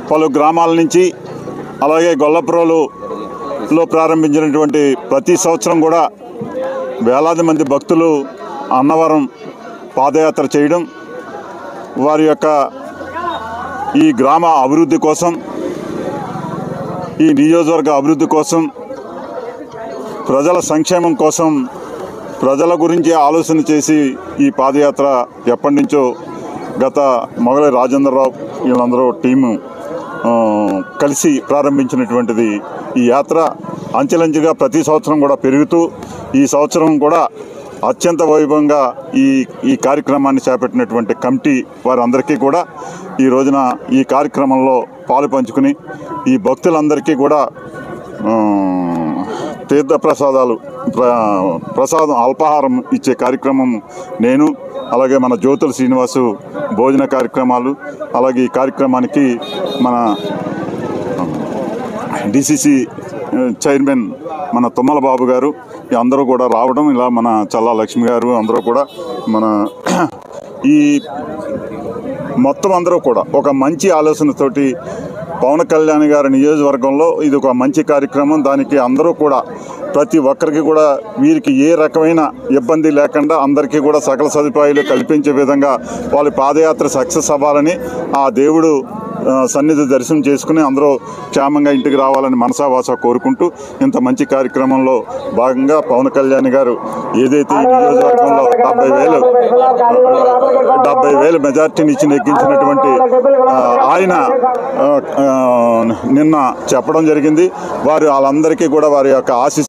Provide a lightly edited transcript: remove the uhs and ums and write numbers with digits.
పలు గ్రామాల నుంచి అలాగే గొల్లపురంలో ప్రారంభించినటువంటి ప్రతి సంవత్సరం కూడా వేలాది మంది భక్తులు అన్నవరం పాదయాత్ర చేయడం, వారి యొక్క ఈ గ్రామ అభివృద్ధి కోసం, ఈ నియోజకవర్గ అభివృద్ధి కోసం, ప్రజల సంక్షేమం కోసం, ప్రజల గురించి ఆలోచన చేసి ఈ పాదయాత్ర ఎప్పటి నుంచో గత మొగలి రాజేంద్రరావు వీళ్ళందరూ టీము కలిసి ప్రారంభించినటువంటిది. ఈ యాత్ర అంచెలంచెగా ప్రతి సంవత్సరం కూడా పెరుగుతూ ఈ సంవత్సరం కూడా అత్యంత వైభవంగా ఈ కార్యక్రమాన్ని చేపట్టినటువంటి కమిటీ వారందరికీ కూడా ఈ రోజున ఈ కార్యక్రమంలో పాలు పంచుకుని ఈ భక్తులందరికీ కూడా తీర్థ ప్రసాదం అల్పాహారం ఇచ్చే కార్యక్రమం నేను, అలాగే మన జ్యోతుల శ్రీనివాసు భోజన కార్యక్రమాలు, అలాగే ఈ కార్యక్రమానికి మన డిసిసి చైర్మన్ మన తుమ్మల బాబు గారు అందరూ కూడా రావడం, ఇలా మన చల్లా లక్ష్మి గారు అందరూ కూడా మన ఈ మొత్తం అందరూ కూడా ఒక మంచి ఆలోచనతోటి పవన్ కళ్యాణ్ గారి నియోజకవర్గంలో ఇది ఒక మంచి కార్యక్రమం. దానికి అందరూ కూడా ప్రతి ఒక్కరికి కూడా వీరికి ఏ రకమైన ఇబ్బంది లేకుండా అందరికీ కూడా సకల సదుపాయాలు కల్పించే విధంగా వాళ్ళ పాదయాత్ర సక్సెస్ అవ్వాలని ఆ దేవుడు సన్నిధి దర్శనం చేసుకుని అందరూ క్షేమంగా ఇంటికి రావాలని మనసావాస కోరుకుంటూ ఇంత మంచి కార్యక్రమంలో భాగంగా పవన్ కళ్యాణ్ గారు ఏదైతే ఈ నియోజకవర్గంలో 70,000 మెజార్టీని ఇచ్చి నెగ్గించినటువంటి ఆయన నిన్న చెప్పడం జరిగింది. వాళ్ళందరికీ కూడా వారి యొక్క ఆశీస్సు